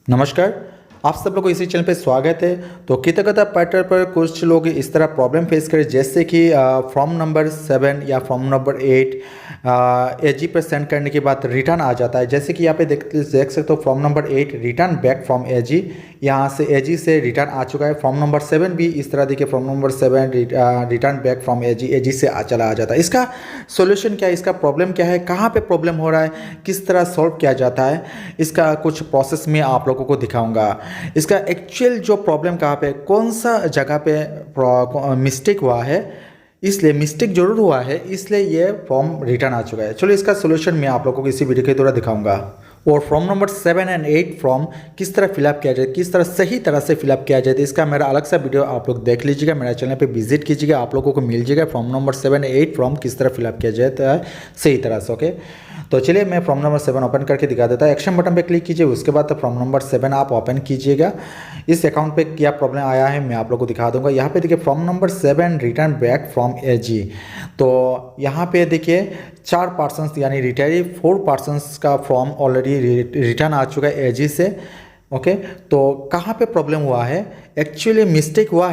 नमस्कार। आप सब लोग को इसी चैनल पे स्वागत है। तो कृतज्ञता पैटर्न पर कुछ लोग इस तरह प्रॉब्लम फेस करें, जैसे कि फॉर्म नंबर 7 या फॉर्म नंबर 8 एजी पर सेंड करने के बाद रिटर्न आ जाता है। जैसे कि यहाँ पे देख सकते हो, form number 8 return back from AG, यहाँ से एजी से रिटर्न आ चुका है। फॉर्म नंबर 7 भी इस तरह देखिए, form number 7 return back from AG, AG से चला आ जाता है। इसका सोल्यूशन क्या है, इसका प्रॉब्लम क्या है, कहाँ पे प्रॉब्लम हो रहा है, किस तरह सॉल्व किया जाता है, इसका कुछ प्रोसेस में आप लोगों को दिखाऊंगा। इसका एक्चुअल जो प्रॉब्लम कहाँ पे, कौन सा जगह पे मिस्टेक हुआ है, इसलिए मिस्टेक जरूर हुआ है, इसलिए ये फॉर्म रिटर्न आ चुका है। चलो इसका सोल्यूशन मैं आप लोगों को इसी वीडियो के द्वारा दिखाऊंगा। और फॉर्म नंबर 7 और 8 फॉर्म किस तरह फिलअप किया जाए, किस तरह सही तरह से फिलअप किया जाए, इसका मेरा अलग सा वीडियो आप लोग देख लीजिएगा, मेरा चैनल पे विजिट कीजिएगा, आप लोगों को मिल जाएगा फॉर्म नंबर 7 8 फॉर्म किस तरह फिलअप किया जाता है सही तरह से। ओके, तो चलिए मैं फॉर्म नंबर 7 ओपन करके दिखा देता है। एक्शन बटन पे क्लिक कीजिए, उसके बाद फॉर्म नंबर 7 आप ओपन कीजिएगा। इस अकाउंट पे क्या प्रॉब्लम आया है मैं आप लोग को दिखा दूंगा। यहाँ पे देखिए, form number 7 return back from AG, तो यहाँ पे देखिए 4 पर्सन्स यानी रिटायरी 4 पर्सन्स का फॉर्म ऑलरेडी रिटर्न आ चुका है एजी से। ओके, तो कहाँ पे प्रॉब्लम हुआ है, एक्चुअली मिस्टेक हुआ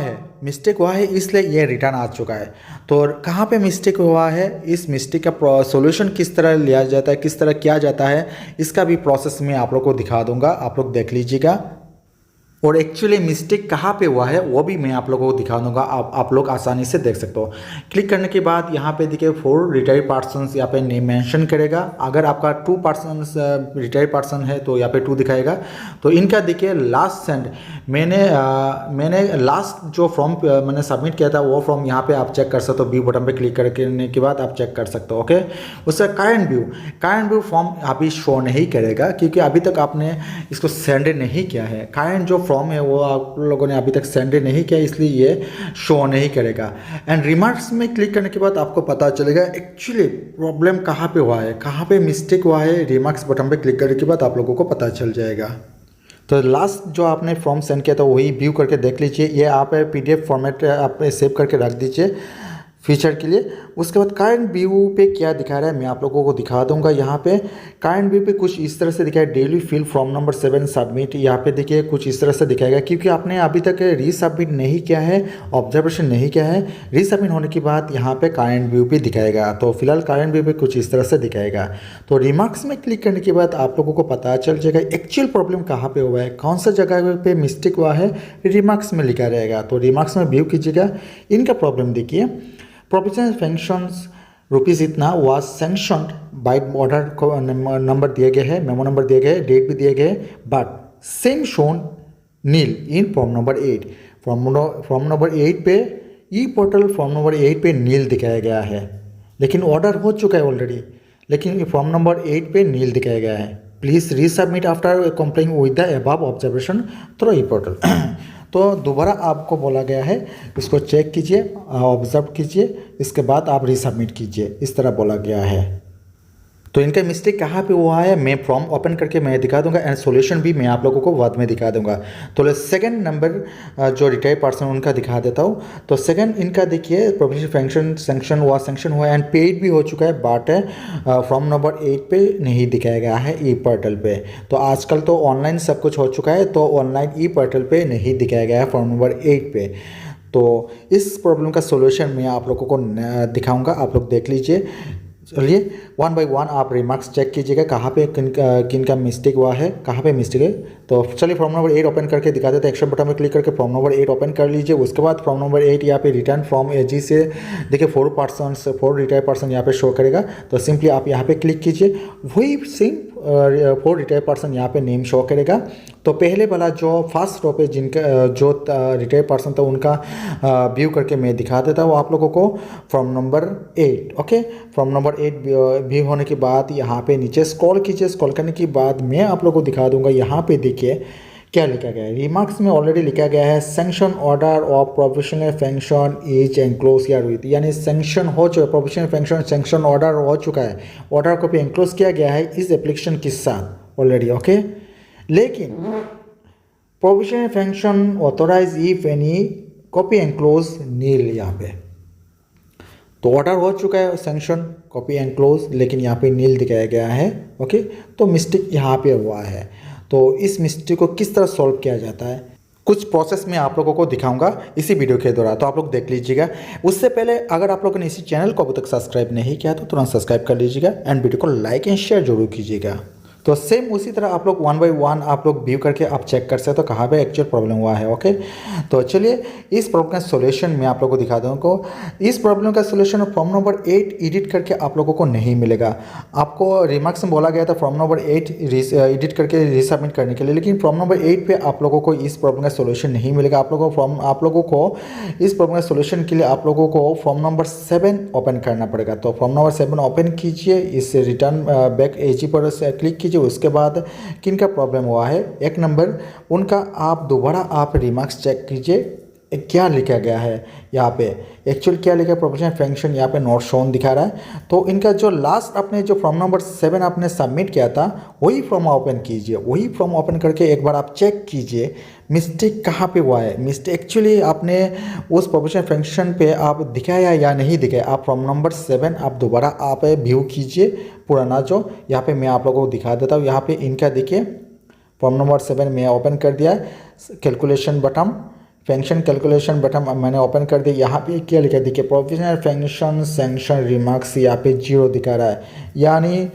है इसलिए ये रिटर्न आ चुका है। तो कहाँ पे मिस्टेक हुआ है, इस मिस्टेक का सॉल्यूशन किस तरह लिया जाता है, किस तरह किया जाता है, इसका भी प्रोसेस मैं आप लोग को दिखा दूंगा, आप लोग देख लीजिएगा। और एक्चुअली मिस्टेक कहाँ पे हुआ है वो भी मैं आप लोगों को दिखा दूंगा, आप लोग आसानी से देख सकते हो। क्लिक करने के बाद यहाँ पे देखिए 4 रिटायर्ड पर्सन्स यहाँ पे नेम मेंशन करेगा। अगर आपका 2 पर्सन्स रिटायर्ड पर्सन है तो यहाँ पे 2 दिखाएगा। तो इनका देखिए लास्ट सेंड मैंने लास्ट जो फॉर्म मैंने सबमिट किया था वो फॉर्म यहाँ पे आप चेक कर सकते हो। व्यू बटन पे क्लिक करने के बाद आप चेक कर सकते हो। ओके, उसका करंट व्यू फॉर्म अभी शो नहीं करेगा, क्योंकि अभी तक आपने इसको सेंड नहीं किया है। करंट जो फॉर्म है वो आप लोगों ने अभी तक सेंड नहीं किया, इसलिए ये शो नहीं करेगा। एंड रिमार्क्स में क्लिक करने के बाद आपको पता चलेगा एक्चुअली प्रॉब्लम कहाँ पे हुआ है, कहाँ पे मिस्टेक हुआ है। रिमार्क्स बटन पे क्लिक करने के बाद आप लोगों को पता चल जाएगा। तो लास्ट जो आपने फॉर्म सेंड किया था वही व्यू करके देख लीजिए। ये आप PDF फॉर्मेट आप सेव करके रख दीजिए फीचर के लिए। उसके बाद करंट व्यू पे क्या दिखा रहा है मैं आप लोगों को दिखा दूंगा। यहाँ पे करंट व्यू पे कुछ इस तरह से दिखा है, daily fill form number 7 submit. यहाँ पे देखिए कुछ इस तरह से दिखाएगा, क्योंकि आपने अभी तक रीसबमिट नहीं किया है, ऑब्जर्वेशन नहीं किया है। रीसबमिट होने के बाद यहाँ पे करंट व्यू पे दिखाएगा। तो फिलहाल करंट व्यू पे कुछ इस तरह से दिखाएगा। तो रिमार्क्स में क्लिक करने के बाद आप लोगों को पता चल जाएगा एक्चुअल प्रॉब्लम कहाँ पे हुआ है, कौन सा जगह पे मिस्टेक हुआ है, रिमार्क्स में लिखा रहेगा। तो रिमार्क्स में व्यू कीजिएगा। इनका प्रॉब्लम देखिए, प्रोविजनल फंक्शंस रुपीज़ इतना वाज सेंक्शनड बाय ऑर्डर को नंबर दिए गए हैं, मेमो नंबर दिए गए, डेट भी दिए गए, but same shown nil in form number 8। Form number 8 पे ई पोर्टल फॉर्म नंबर 8 पे नील दिखाया गया है, लेकिन ऑर्डर हो चुका है ऑलरेडी, लेकिन फॉर्म नंबर 8 पे नील दिखाया गया है। Please resubmit after complying with the above observation through E portal. तो दोबारा आपको बोला गया है, इसको चेक कीजिए, ऑब्जर्व कीजिए, इसके बाद आप रीसबमिट कीजिए, इस तरह बोला गया है। तो इनका मिस्टेक कहाँ पे हुआ है मैं फॉर्म ओपन करके मैं दिखा दूंगा, एंड सॉल्यूशन भी मैं आप लोगों को बाद में दिखा दूंगा। तो सेकंड नंबर जो रिटायर्ड पर्सन उनका दिखा देता हूँ। तो सेकंड इनका देखिए, प्रोविजनल फंक्शन सेंक्शन हुआ एंड पेड भी हो चुका है, बट फॉर्म नंबर 8 पे नहीं दिखाया गया है ई पोर्टल पे। तो आजकल तो ऑनलाइन सब कुछ हो चुका है, तो ऑनलाइन ई पोर्टल पे नहीं दिखाया गया है फॉर्म नंबर 8 पे। तो इस प्रॉब्लम का सोल्यूशन मैं आप लोगों को दिखाऊंगा, आप लोग देख लीजिए। चलिए 1 बाय 1 आप रिमार्क्स चेक कीजिएगा, कहाँ पे किन का मिस्टेक हुआ है, कहाँ पे मिस्टेक है। तो चलिए फॉर्म नंबर 8 ओपन करके दिखा देते हैं। एक्शन बटन में क्लिक करके फॉर्म नंबर 8 ओपन कर लीजिए। उसके बाद फॉर्म नंबर 8 यहाँ पे रिटर्न फ्रॉम एजी से देखिए 4 रिटायर्ड पर्सन यहाँ पे शो करेगा। तो सिंपली आप यहाँ पे क्लिक कीजिए, वही सेम 4 रिटायर्ड पर्सन यहाँ पे नेम शो करेगा। तो पहले वाला जो फर्स्ट रो पे जिनका जो रिटायर्ड पर्सन था उनका व्यू करके मैं दिखा देता हूँ आप लोगों को। Form number 8, okay, form number 8 view होने के बाद यहाँ पे नीचे स्क्रॉल कीजिए। स्क्रॉल करने के बाद मैं आप लोगों को दिखा दूंगा। यहाँ पे देखिए क्या लिखा गया है, रिमार्क्स में ऑलरेडी लिखा गया है sanction order of provisional function is enclose या विद, यानी सैंक्शन हो चुका है, प्रोविजनल फंक्शन सैंक्शन ऑर्डर हो चुका है, ऑर्डर को भी एनक्लोज किया गया है इस एप्लीकेशन के साथ ऑलरेडी। ओके, लेकिन provisional function authorise if any copy enclose nil यहाँ पे। तो ऑर्डर हो चुका है सैंक्शन कॉपी एनक्लोज, लेकिन यहाँ पे नील दिखाया गया है। ओके, तो मिस्टेक यहाँ पे हुआ है। तो इस मिस्टेक को किस तरह सॉल्व किया जाता है, कुछ प्रोसेस में आप लोगों को दिखाऊंगा इसी वीडियो के दौरान, तो आप लोग देख लीजिएगा। उससे पहले अगर आप लोगों ने इसी चैनल को अभी तक सब्सक्राइब नहीं किया तो तुरंत सब्सक्राइब कर लीजिएगा एंड वीडियो को लाइक एंड शेयर जरूर कीजिएगा। तो सेम उसी तरह आप लोग 1 बाय 1 आप लोग व्यू करके आप चेक कर सकते हो तो कहाँ पे एक्चुअल प्रॉब्लम हुआ है। ओके, तो चलिए इस प्रॉब्लम का सोल्यूशन मैं आप लोगों को दिखा दूँ को। इस प्रॉब्लम का सोल्यूशन फॉर्म नंबर 8 एडिट करके आप लोगों को नहीं मिलेगा। आपको रिमार्क्स में बोला गया था फॉर्म नंबर 8 एडिट करके रीसबमिट करने के लिए, लेकिन फॉर्म नंबर 8 पे आप लोगों को इस प्रॉब्लम का सोल्यूशन नहीं मिलेगा। आप लोगों को इस प्रॉब्लम का सोल्यूशन के लिए आप लोगों को फॉर्म नंबर 7 ओपन करना पड़ेगा। तो फॉर्म नंबर 7 ओपन कीजिए, इस रिटर्न बैक एजी पर क्लिक कीजिए। उसके बाद किन का प्रॉब्लम हुआ है, एक नंबर उनका आप दोबारा आप रिमार्क्स चेक कीजिए क्या लिखा गया है यहाँ पे, एक्चुअल क्या लिखा है प्रोफेशनल फंक्शन यहाँ पे नॉट शोन दिखा रहा है। तो इनका जो लास्ट आपने जो फॉर्म नंबर 7 आपने सबमिट किया था वही फॉर्म ओपन कीजिए, वही फॉर्म ओपन करके एक बार आप चेक कीजिए मिस्टेक कहाँ पे हुआ है। मिस्टेक एक्चुअली आपने उस प्रोफेशनल फंक्शन पे आप दिखाया या नहीं दिखाया। आप फॉर्म नंबर 7 आप दोबारा आप व्यू कीजिए पुराना जो यहाँ पे मैं आप लोगों को दिखा देता हूँ। यहाँ पे इनका देखिए फॉर्म नंबर 7 मैं ओपन कर दिया, calculation button function calculation button मैंने ओपन कर दिया। यहाँ पे क्या लिखा है देखिए, प्रोफेशनल फंक्शन सैंक्शन रिमार्क्स यहाँ पे 0 दिखा रहा है, यानी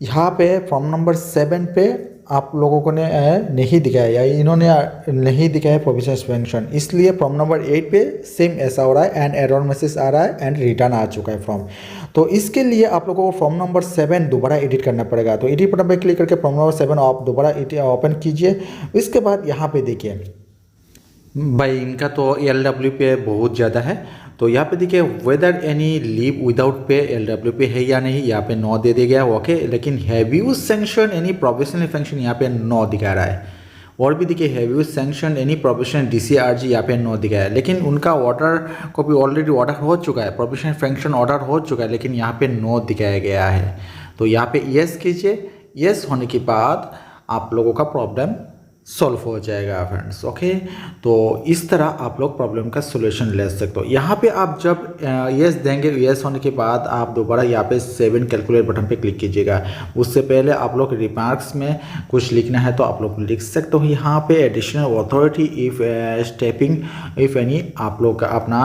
यहाँ पे फॉर्म नंबर 7 पे आप लोगों को ने नहीं दिखाया या इन्होंने नहीं दिखाया प्रोफेशनल फंक्शन, इसलिए फॉर्म नंबर 8 पे सेम ऐसा हो रहा है एंड एरर मैसेज आ रहा है एंड रिटर्न आ चुका है फॉर्म। तो इसके लिए आप लोगों को फॉर्म नंबर 7 दोबारा एडिट करना पड़ेगा। तो एडिट बटन पर क्लिक करके फॉर्म नंबर 7 आप दोबारा ओपन कीजिए। इसके बाद यहाँ पे देखिए भाई इनका तो LW पे बहुत ज़्यादा है, तो यहाँ पे देखिए whether any leave without pay LW पे है या नहीं, यहाँ पे नो दे दिया गया ओके। लेकिन have you sanction any professional function यहाँ पे नो दिखा रहा है। और भी देखिए have you sanction any professional DCRG यहाँ पे नो दिखा है, लेकिन उनका ऑर्डर को भी ऑलरेडी ऑर्डर हो चुका है, प्रोफेशनल फंक्शन ऑर्डर हो चुका है, लेकिन यहाँ पे नो दिखाया गया है। तो यहाँ पे येस कीजिए, येस होने के बाद आप लोगों का प्रॉब्लम सॉल्व हो जाएगा फ्रेंड्स। ओके, तो इस तरह आप लोग प्रॉब्लम का सोल्यूशन ले सकते हो। यहाँ पे आप जब यस देंगे, यस होने के बाद आप दोबारा यहाँ पे 7 कैलकुलेट बटन पे क्लिक कीजिएगा। उससे पहले आप लोग रिमार्क्स में कुछ लिखना है तो आप लोग लिख सकते हो। यहाँ पे additional authority if stepping if any, आप लोग अपना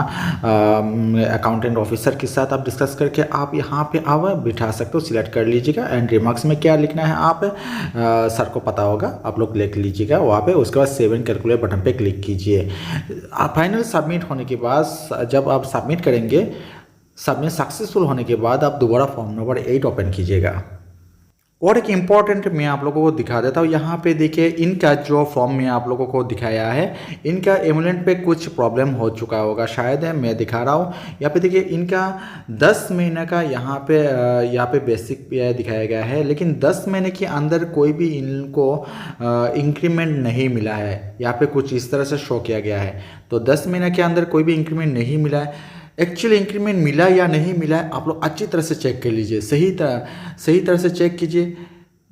अकाउंटेंट ऑफिसर के साथ आप डिस्कस करके आप यहाँ पे आप बिठा सकते हो, सिलेक्ट कर लीजिएगा। एंड रिमार्क्स में क्या लिखना है आप सर को पता होगा, आप लोग लिख लीजिएगा वहाँ पे। उसके बाद 7 कैलकुलेट बटन पे क्लिक कीजिए। फाइनल सबमिट होने के बाद जब आप सबमिट करेंगे, सबमिट सक्सेसफुल होने के बाद आप दोबारा फॉर्म नंबर 8 ओपन कीजिएगा। और एक इम्पॉर्टेंट मैं आप लोगों को दिखा देता हूँ। यहाँ पे देखिए इनका जो फॉर्म में आप लोगों को दिखाया है, इनका एमुलेंट पे कुछ प्रॉब्लम हो चुका होगा शायद है, मैं दिखा रहा हूँ। यहाँ पे देखिए इनका 10 महीने का यहाँ पे बेसिक पे दिखाया गया है, लेकिन 10 महीने के अंदर कोई भी इनको इंक्रीमेंट नहीं मिला है। यहाँ पे कुछ इस तरह से शो किया गया है। तो 10 महीने के अंदर कोई भी इंक्रीमेंट नहीं मिला है। एक्चुअली इंक्रीमेंट मिला या नहीं मिला है आप लोग अच्छी तरह से चेक कर लीजिए, सही तरह से चेक कीजिए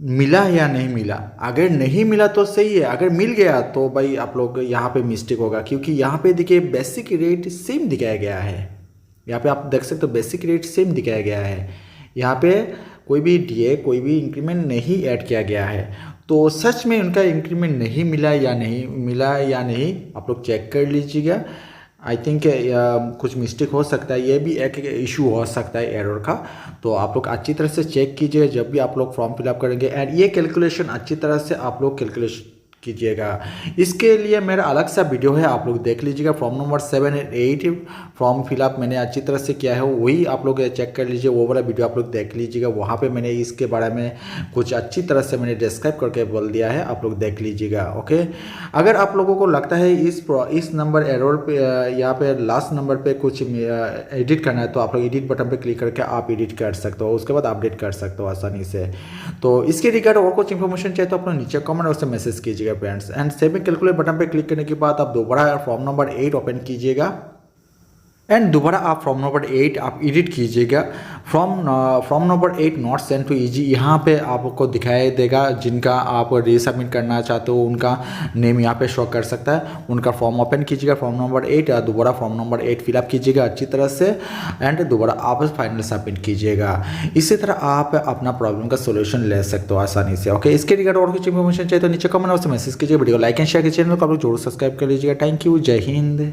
मिला या नहीं मिला। अगर नहीं मिला तो सही है, अगर मिल गया तो भाई आप लोग यहाँ पे मिस्टेक होगा, क्योंकि यहाँ पे देखिए बेसिक रेट सेम दिखाया गया है। यहाँ पे आप देख सकते हो बेसिक रेट सेम दिखाया गया है। यहाँ पे कोई भी DA कोई भी इंक्रीमेंट नहीं ऐड किया गया है। तो सच में उनका इंक्रीमेंट नहीं मिला या नहीं आप लोग चेक कर लीजिएगा। आई थिंक कुछ मिस्टेक हो सकता है, ये भी एक इशू हो सकता है एरर का। तो आप लोग अच्छी तरह से चेक कीजिए जब भी आप लोग फॉर्म फिलअप करेंगे, एंड ये कैलकुलेशन अच्छी तरह से आप लोग कैलकुलेशन कीजिएगा। इसके लिए मेरा अलग सा वीडियो है, आप लोग देख लीजिएगा। फॉर्म नंबर 7 और 8 फॉर्म फिलअप मैंने अच्छी तरह से किया है, वही आप लोग चेक कर लीजिए। वो वाला वीडियो आप लोग देख लीजिएगा, वहाँ पे मैंने इसके बारे में कुछ अच्छी तरह से मैंने डिस्क्राइब करके बोल दिया है, आप लोग देख लीजिएगा। ओके, अगर आप लोगों को लगता है इस नंबर एरर पे यहाँ पे लास्ट नंबर पे कुछ एडिट करना है, तो आप लोग एडिट बटन पे क्लिक करके आप एडिट कर सकते हो, उसके बाद अपडेट कर सकते हो आसानी से। तो इसके रिगार्ड और कुछ इन्फॉर्मेशन चाहिए तो आप लोग नीचे कमेंट और से मैसेज कीजिएगा friends. And save calculate button पे क्लिक करने के बाद आप दोबारा फॉर्म नंबर 8 ओपन कीजिएगा। एंड दोबारा आप फॉर्म नंबर 8 आप एडिट कीजिएगा। Form number 8 not send to easy, यहाँ पे आपको दिखाई देगा जिनका आप रीसबमिट करना चाहते हो उनका नेम यहाँ पे शो कर सकता है। उनका फॉर्म ओपन कीजिएगा फॉर्म नंबर 8, या दोबारा फॉर्म नंबर 8 फिलअप कीजिएगा अच्छी तरह से एंड दोबारा आप फाइनल सबमिट कीजिएगा। इसी तरह आप अपना प्रॉब्लम का सोल्यूशन ले सकते हो आसानी से। ओके, इसके रिगार्ड और कुछ इन्फॉर्मेशन चाहिए तो नीचे कमेंट बॉक्स में मैसेज कीजिए, वीडियो लाइक एंड शेयर कीजिए, चैनल को आप लोग जरूर सब्सक्राइब कर लीजिएगा। थैंक यू, जय हिंद।